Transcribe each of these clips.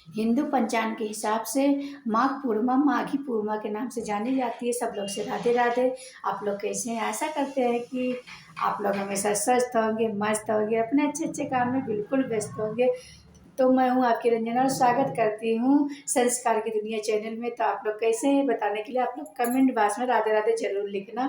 हिंदू पंचांग के हिसाब से माघ पूर्णिमा माघी पूर्णिमा के नाम से जानी जाती है। सब लोग से राधे राधे। आप लोग कैसे हैं? आशा करते हैं कि आप लोग हमेशा स्वस्थ होंगे, मस्त होंगे, अपने अच्छे अच्छे काम में बिल्कुल व्यस्त होंगे। तो मैं हूँ आपकी रंजना और स्वागत करती हूँ संस्कार की दुनिया चैनल में। तो आप लोग कैसे हैं बताने के लिए आप लोग कमेंट बॉक्स में राधे राधे जरूर लिखना।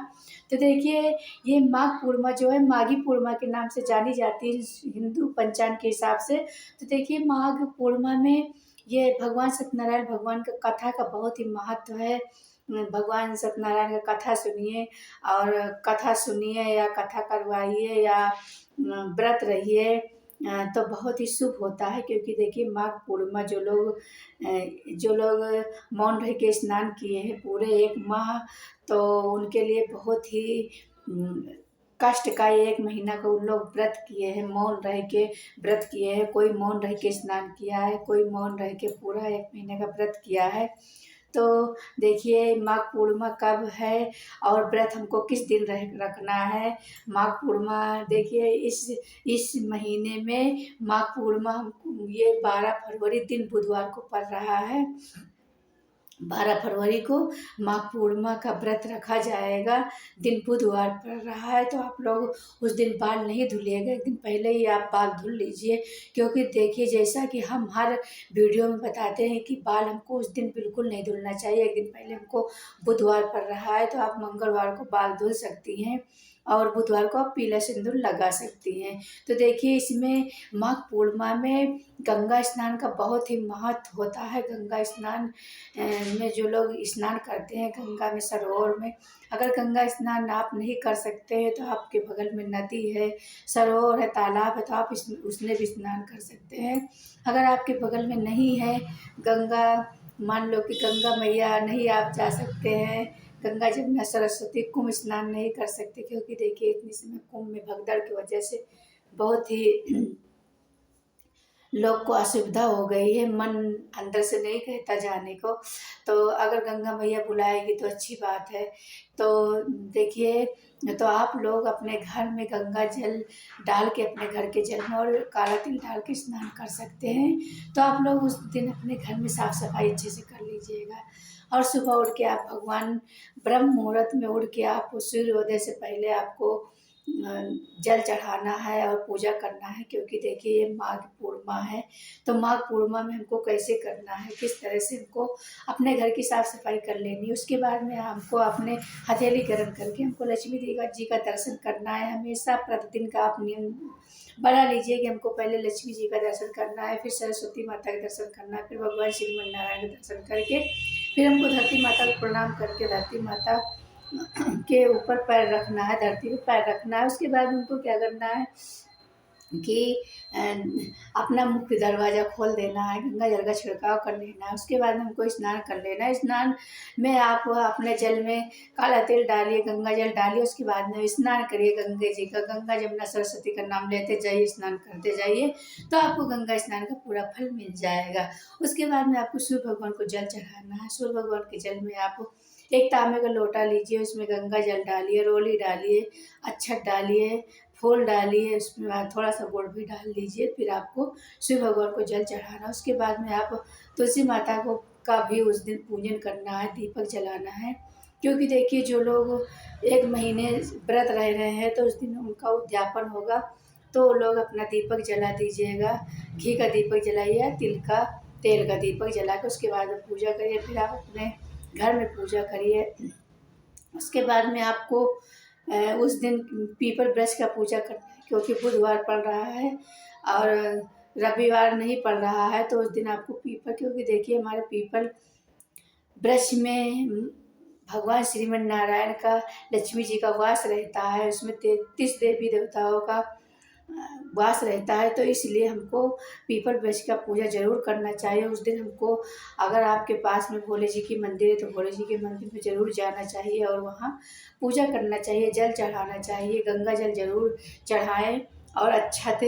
तो देखिए, ये माघ पूर्णिमा जो है माघी पूर्णिमा के नाम से जानी जाती है हिंदू पंचांग के हिसाब से। तो देखिए, माघ पूर्णिमा में ये भगवान सत्यनारायण भगवान का कथा का बहुत ही महत्व है। भगवान सत्यनारायण का कथा सुनिए, और कथा सुनिए या कथा करवाइए या व्रत रहिए, तो बहुत ही शुभ होता है। क्योंकि देखिए, माघ पूर्णिमा जो लोग मौन रह के स्नान किए हैं पूरे एक माह, तो उनके लिए बहुत ही कष्ट का ये एक महीना का उन लोग व्रत किए हैं, मौन रह के व्रत किए हैं। कोई मौन रह के स्नान किया है, कोई मौन रह के पूरा एक महीने का व्रत किया है। तो देखिए, माघ पूर्णिमा कब है और व्रत हमको किस दिन रखना है। माघ पूर्णिमा देखिए, इस महीने में माघ पूर्णिमा ये 12 फरवरी दिन बुधवार को पड़ रहा है। 12 फरवरी को माघ पूर्णिमा का व्रत रखा जाएगा। दिन बुधवार पड़ रहा है, तो आप लोग उस दिन बाल नहीं धुलिएगा, एक दिन पहले ही आप बाल धुल लीजिए। क्योंकि देखिए, जैसा कि हम हर वीडियो में बताते हैं कि बाल हमको उस दिन बिल्कुल नहीं धुलना चाहिए। एक दिन पहले हमको बुधवार पड़ रहा है, तो आप मंगलवार को बाल धुल सकती हैं और बुधवार को आप पीला सिंदूर लगा सकती हैं। तो देखिए, इसमें माघ पूर्णिमा में गंगा स्नान का बहुत ही महत्व होता है। गंगा स्नान में जो लोग स्नान करते हैं गंगा में, सरोवर में, अगर गंगा स्नान आप नहीं कर सकते हैं तो आपके बगल में नदी है, सरोवर है, तालाब है, तो आप उसमें भी स्नान कर सकते हैं। अगर आपके बगल में नहीं है गंगा, मान लो कि गंगा मैया नहीं आप जा सकते हैं, गंगा जमुना सरस्वती कुंभ स्नान नहीं कर सकते, क्योंकि देखिए इतनी समय कुंभ में भगदड़ की वजह से बहुत ही लोग को असुविधा हो गई है, मन अंदर से नहीं कहता जाने को। तो अगर गंगा मैया बुलाएगी तो अच्छी बात है। तो देखिए, तो आप लोग अपने घर में गंगा जल डाल के, अपने घर के जल में और काला तिल डाल के स्नान कर सकते हैं। तो आप लोग उस दिन अपने घर में साफ सफाई अच्छे से कर लीजिएगा। और सुबह उठ के आप भगवान ब्रह्म मुहूर्त में उठ के आप सूर्योदय से पहले आपको जल चढ़ाना है और पूजा करना है। क्योंकि देखिए, ये माघ पूर्णिमा है, तो माघ पूर्णिमा में हमको कैसे करना है, किस तरह से हमको अपने घर की साफ सफाई कर लेनी है। उसके बाद में हमको अपने हथेली गर्म करके हमको लक्ष्मी जी का दर्शन करना है। हमेशा प्रतिदिन का आप नियम बना लीजिए कि हमको पहले लक्ष्मी जी का दर्शन करना है, फिर सरस्वती माता का दर्शन करना है, फिर भगवान श्रीमन नारायण का दर्शन करके फिर हमको धरती माता को प्रणाम करके धरती माता के ऊपर पैर रखना है, धरती पे पैर रखना है। उसके बाद उनको क्या करना है कि अ, अपना मुख्य दरवाज़ा खोल देना है, गंगा जल का छिड़काव कर लेना है। उसके बाद हमको स्नान कर लेना है। स्नान में आप अपने जल में काला तिल डालिए, गंगा जल डालिए, उसके बाद में स्नान करिए गंगे जी का। गंगा जमुना सरस्वती का नाम लेते जाइए, स्नान करते जाइए, तो आपको गंगा स्नान का पूरा फल मिल जाएगा। उसके बाद में आपको सूर्य भगवान को जल चढ़ाना है। सूर्य भगवान के जल में आप एक तांबे का लोटा लीजिए, उसमें गंगा जल डालिए, रोली डालिए, अक्षत डालिए, फूल डालिए, उसमें बाद थोड़ा सा गुड़ भी डाल दीजिए। फिर आपको शिव भगवान को जल चढ़ाना। उसके बाद में आप तुलसी माता को का भी उस दिन पूजन करना है, दीपक जलाना है। क्योंकि देखिए, जो लोग एक महीने व्रत रह रहे हैं तो उस दिन उनका उद्यापन होगा, तो लोग अपना दीपक जला दीजिएगा। घी का दीपक जलाइए, तिल का तेल का दीपक जला के उसके बाद पूजा करिए। फिर आप अपने घर में पूजा करिए। उसके बाद में आपको उस दिन पीपल वृक्ष का पूजा करना है। क्योंकि बुधवार पड़ रहा है और रविवार नहीं पड़ रहा है, तो उस दिन आपको पीपल, क्योंकि देखिए हमारे पीपल वृक्ष में भगवान श्रीमन नारायण का, लक्ष्मी जी का वास रहता है। उसमें 33 देवी देवताओं का वास रहता है, तो इसलिए हमको पीपल वृक्ष का पूजा जरूर करना चाहिए। उस दिन हमको, अगर आपके पास में भोले जी की मंदिर है तो भोले जी के मंदिर में जरूर जाना चाहिए और वहाँ पूजा करना चाहिए, जल चढ़ाना चाहिए, गंगा जल जरूर चढ़ाएं और अक्षत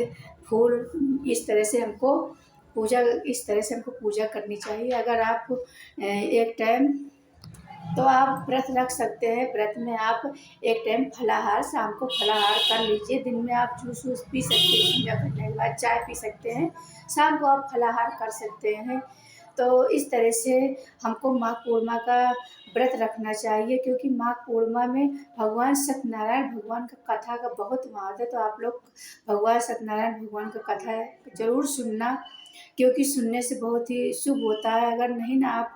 फूल, इस तरह से हमको पूजा करनी चाहिए। अगर आप एक टाइम तो आप व्रत रख सकते हैं। व्रत में आप एक टाइम फलाहार, शाम को फलाहार कर लीजिए। दिन में आप जूस वूस पी सकते हैं, पूजा करने के बाद चाय पी सकते हैं। शाम को आप फलाहार कर सकते हैं। तो इस तरह से हमको माघ पूर्णिमा का व्रत रखना चाहिए, क्योंकि माघ पूर्णिमा में भगवान सत्यनारायण भगवान का कथा का बहुत महत्व है। तो आप लोग भगवान सत्यनारायण भगवान का कथा ज़रूर सुनना, क्योंकि सुनने से बहुत ही शुभ होता है। अगर नहीं ना आप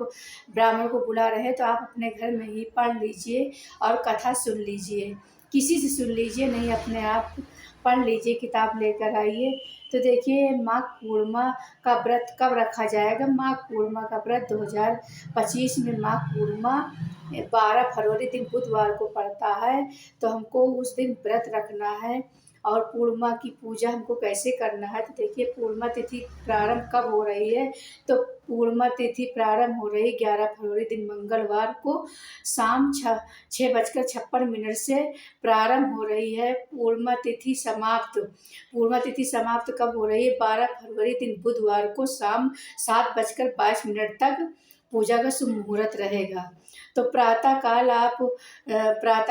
ब्राह्मण को बुला रहे हैं तो आप अपने घर में ही पढ़ लीजिए और कथा सुन लीजिए, किसी से सुन लीजिए, नहीं अपने आप पढ़ लीजिए, किताब लेकर आइए। तो देखिए माघ पूर्णिमा का व्रत कब रखा जाएगा। माघ पूर्णिमा का व्रत 2025 में माघ पूर्णिमा 12 फरवरी दिन बुधवार को पड़ता है। तो हमको उस दिन व्रत रखना है। और पूर्णिमा की पूजा हमको कैसे करना है, तो देखिए पूर्णिमा तिथि प्रारंभ कब हो रही है। तो पूर्णिमा तिथि प्रारंभ हो रही 11 फरवरी दिन मंगलवार को शाम 6:56 से प्रारंभ हो रही है। पूर्णिमा तिथि समाप्त कब हो रही है, 12 फरवरी दिन बुधवार को शाम 7:22 तक पूजा का शुभ मुहूर्त रहेगा। तो प्रातः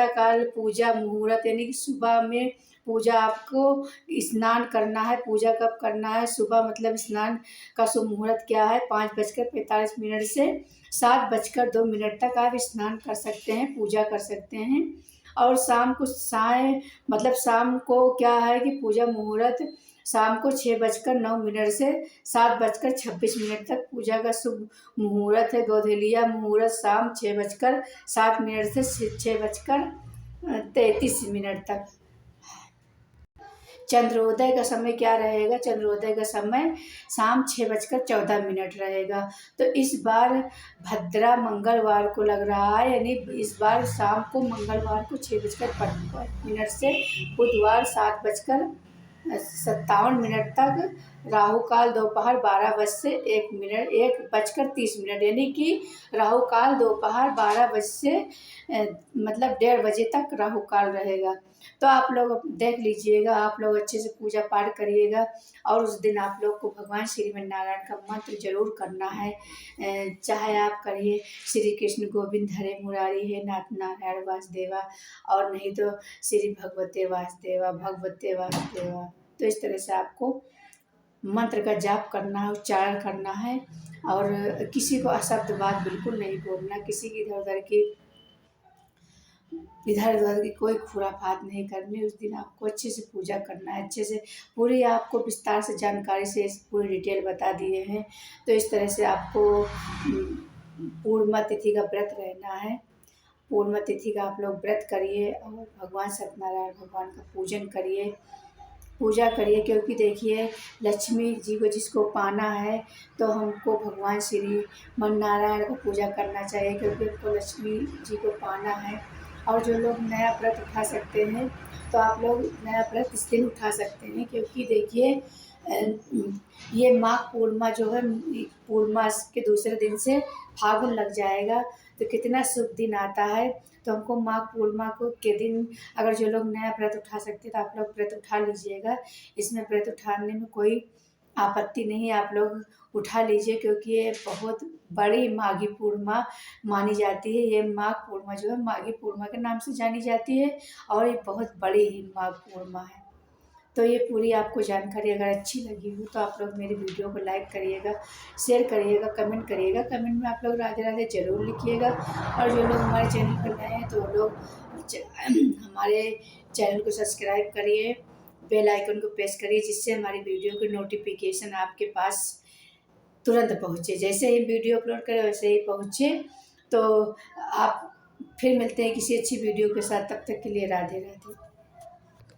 काल पूजा मुहूर्त यानी कि सुबह में पूजा आपको स्नान करना है। पूजा कब करना है, सुबह मतलब स्नान का शुभ मुहूर्त क्या है, 5:45 से 7:02 तक आप स्नान कर सकते हैं, पूजा कर सकते हैं। और शाम को क्या है कि पूजा मुहूर्त शाम को 6:09 से 7:26 तक पूजा का शुभ मुहूर्त है। गोधूलिया मुहूर्त शाम 6:07 से 6:33 तक। चंद्रोदय का समय क्या रहेगा, चंद्रोदय का समय शाम 6:14 रहेगा। तो इस बार भद्रा मंगलवार को लग रहा है, यानी इस बार शाम को मंगलवार को 6:55 से बुधवार 7:57 तक। राहु काल दोपहर 12 से 1:30 यानी कि राहु काल दोपहर 12 से मतलब 1:30 बजे तक राहु काल रहेगा। तो आप लोग देख लीजिएगा, आप लोग अच्छे से पूजा पाठ करिएगा। और उस दिन आप लोग को भगवान श्रीमन नारायण का मंत्र जरूर करना है। चाहे आप करिए श्री कृष्ण गोविंद हरे मुरारी हे नाथ नारायण वासुदेवा, और नहीं तो श्री भगवते वासुदेवा भगवते वासुदेवा। तो इस तरह से आपको मंत्र का जाप करना है, उच्चारण करना है। और किसी को अशब्द बात बिल्कुल नहीं बोलना, किसी की इधर उधर की कोई खुराफात नहीं करनी। उस दिन आपको अच्छे से पूजा करना है, अच्छे से पूरी आपको विस्तार से जानकारी से पूरी डिटेल बता दिए हैं। तो इस तरह से आपको पूर्णिमा तिथि का व्रत रहना है। पूर्णिमा तिथि का आप लोग व्रत करिए और भगवान सत्यनारायण भगवान का पूजा करिए, क्योंकि देखिए लक्ष्मी जी को जिसको पाना है तो हमको भगवान श्री मन नारायण को पूजा करना चाहिए, क्योंकि हमको लक्ष्मी जी को पाना है। और जो लोग नया व्रत उठा सकते हैं तो आप लोग नया व्रत इस दिन उठा सकते हैं, क्योंकि देखिए ये माघ पूर्णिमा जो है, पूर्णिमा के दूसरे दिन से फागुन लग जाएगा। तो कितना शुभ दिन आता है। तो हमको माघ पूर्णिमा के दिन अगर जो लोग नया व्रत उठा सकते हैं तो आप लोग व्रत उठा लीजिएगा। इसमें व्रत उठाने में कोई आपत्ति नहीं है, आप लोग उठा लीजिए, क्योंकि ये बहुत बड़ी माघी पूर्णिमा मानी जाती है। ये माघ पूर्णिमा जो है माघी पूर्णिमा के नाम से जानी जाती है, और ये बहुत बड़ी ही माघ पूर्णिमा है। तो ये पूरी आपको जानकारी अगर अच्छी लगी हो तो आप लोग मेरी वीडियो को लाइक करिएगा, शेयर करिएगा, कमेंट करिएगा। कमेंट में आप लोग राधे राधे जरूर लिखिएगा। और जो लोग हमारे चैनल पर नए हैं तो वो लोग हमारे चैनल को सब्सक्राइब करिए, बेल आइकन को प्रेस करिए, जिससे हमारी वीडियो की नोटिफिकेशन आपके पास तुरंत पहुँचे। जैसे ही वीडियो अपलोड करें वैसे ही पहुँचे। तो आप फिर मिलते हैं किसी अच्छी वीडियो के साथ, तब तक के लिए राधे राधे।